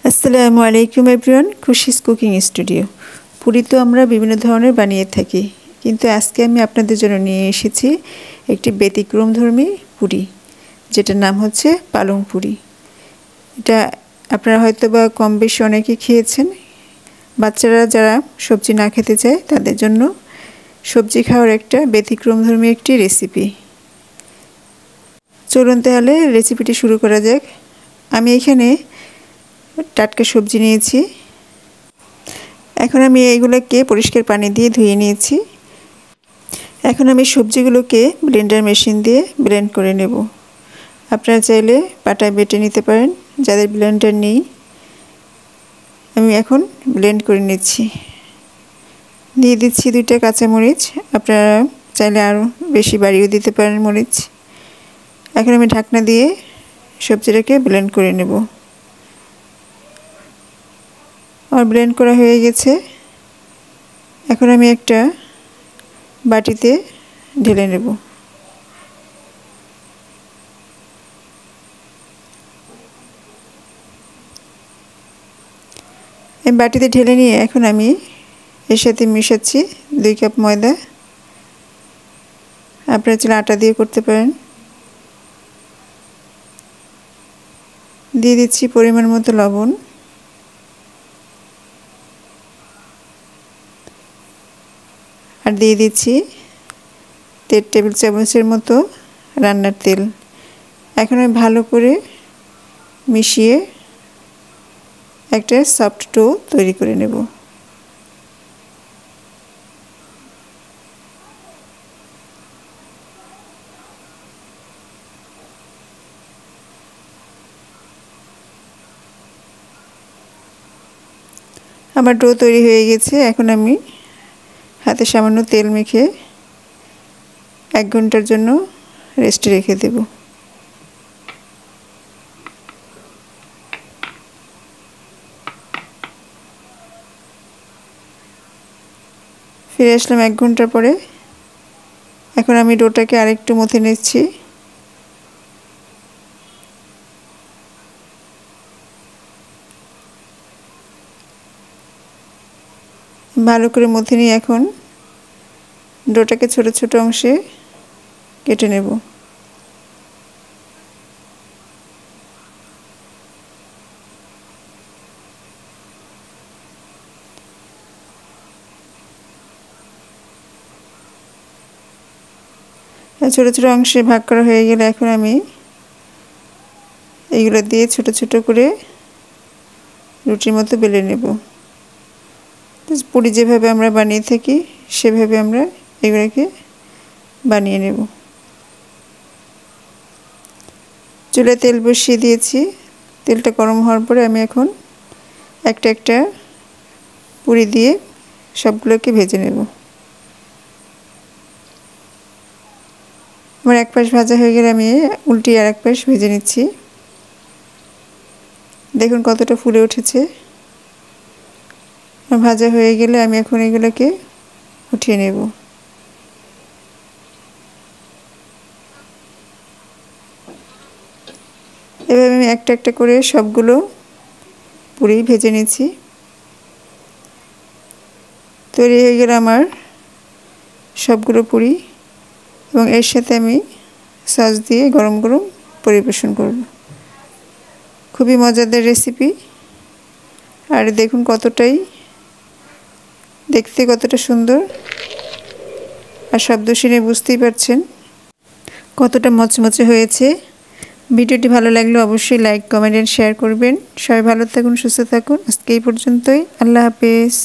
আসসালামু আলাইকুম everyone, Khushi's cooking studio. Puri তো আমরা বিভিন্ন ধরনের বানিয়ে থাকি, কিন্তু আজকে আমি আপনাদের জন্য নিয়ে এসেছি একটি ব্যতিক্রমধর্মী পুরি, যেটার নাম হচ্ছে পালং পুরি। এটা আপনারা হয়তো বা কম বেশি অনেকেই খেয়েছেন। বাচ্চারা যারা সবজি না খেতে চায় তাদের জন্য সবজি খাওয়ার একটা ব্যতিক্রমধর্মী একটি রেসিপি। চলুন তাহলে রেসিপিটি শুরু করা যাক। আমি এখানে টাটকা সবজি নিয়েছি। এখন আমি এইগুলোকে পরিষ্কার পানি দিয়ে ধুয়ে নিয়েছি। এখন আমি সবজিগুলোকে ব্লেন্ডার মেশিন দিয়ে ব্লেন্ড করে নেব। আপনারা চাইলে পাটায় বেটে নিতে পারেন, যাদের ব্লেন্ডার নেই। আমি এখন ব্লেন্ড করে নিচ্ছি। দিয়ে দিচ্ছি 2টা কাঁচামরিচ, আপনারা চাইলে আরও বেশি বাড়িয়েও দিতে পারেন মরিচ। এখন আমি ঢাকনা দিয়ে সবজিটাকে ব্লেন্ড করে নেব। আর ব্লেন্ড করা হয়ে গেছে। এখন আমি একটা বাটিতে ঢেলে নেব। এই বাটিতে ঢেলে নিয়ে এখন আমি এর সাথে মিশাচ্ছি 2 কাপ ময়দা। আপনারা চাইলে আটা দিয়ে করতে পারেন। দিয়ে দিচ্ছি পরিমাণ মতো লবণ। আর দিয়ে দিচ্ছি 1.5 টেবিল চামচের মতো রান্নার তেল। এখন আমি ভালো করে মিশিয়ে একটা সফট ডো তৈরি করে নেব। আমার ডো তৈরি হয়ে গেছে। এখন আমি হাতে সামান্য তেল মেখে 1 ঘন্টার জন্য রেস্টে রেখে দেব। ফিরে আসলাম 1 ঘন্টা পরে। এখন আমি ডোটাকে আরেকটু মথে নিচ্ছি। ভালো করে মথে নিয়ে এখন ডোটাকে ছোট ছোট অংশে কেটে নেব। ছোট ছোট অংশে ভাগ করা হয়ে গেলে এখন আমি এইগুলো দিয়ে ছোট ছোট করে রুটির মতো বেলে নেব। পুরি যেভাবে আমরা বানিয়ে থাকি সেভাবে আমরা এগুলোকে বানিয়ে নেব। চুলায় তেল বসিয়ে দিয়েছি। তেলটা গরম হওয়ার পরে আমি এখন একটা একটা পুরি দিয়ে সবগুলোকে ভেজে নেব। আমার এক পাশ ভাজা হয়ে গেলে আমি উল্টিয়ে আর এক পাশ ভেজে নিচ্ছি। দেখুন কতটা ফুলে উঠেছে। ভাজা হয়ে গেলে আমি এখন এগুলোকে উঠিয়ে নেব। এভাবে আমি একটা একটা করে সবগুলো পুরি ভেজে নিচ্ছি। তৈরি হয়ে গেল আমার সবগুলো পুরি, এবং এর সাথে আমি সস দিয়ে গরম গরম পরিবেশন করব। খুবই মজাদার রেসিপি। আর দেখুন কতটাই দেখতে কতটা সুন্দর, আর শব্দ শুনে বুঝতেই পারছেন কতটা মচমচে হয়েছে। ভিডিওটি ভালো লাগলে অবশ্যই লাইক, কমেন্ট এন্ড শেয়ার করবেন। সবাই ভালো থাকুন, সুস্থ থাকুন। আজকে এই পর্যন্তই। আল্লাহ হাফেজ।